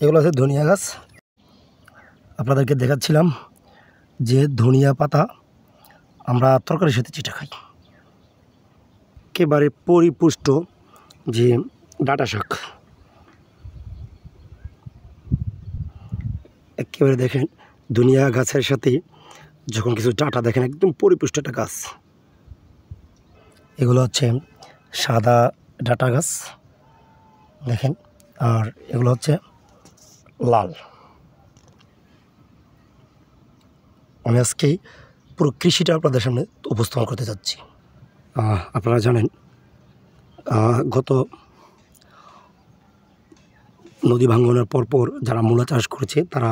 এগুলো হচ্ছে ধনিয়া গাছ। আপনাদেরকে দেখাচ্ছিলাম যে ধনিয়া পাতা আমরা তরকারির সাথে চিটা খাই। একেবারে পরিপুষ্ট যে ডাঁটা শাক, একেবারে দেখেন ধনিয়া গাছের সাথে যখন কিছু ডাঁটা দেখেন একদম পরিপুষ্ট একটা গাছ। এগুলো হচ্ছে সাদা ডাঁটা গাছ দেখেন, আর এগুলো হচ্ছে লাল। আমি আজকে পুরো কৃষিটা আপনাদের সামনে উপস্থাপন করতে যাচ্ছি। আপনারা জানেন গত নদী ভাঙ্গনের পরপর যারা মূলা চাষ করেছে তারা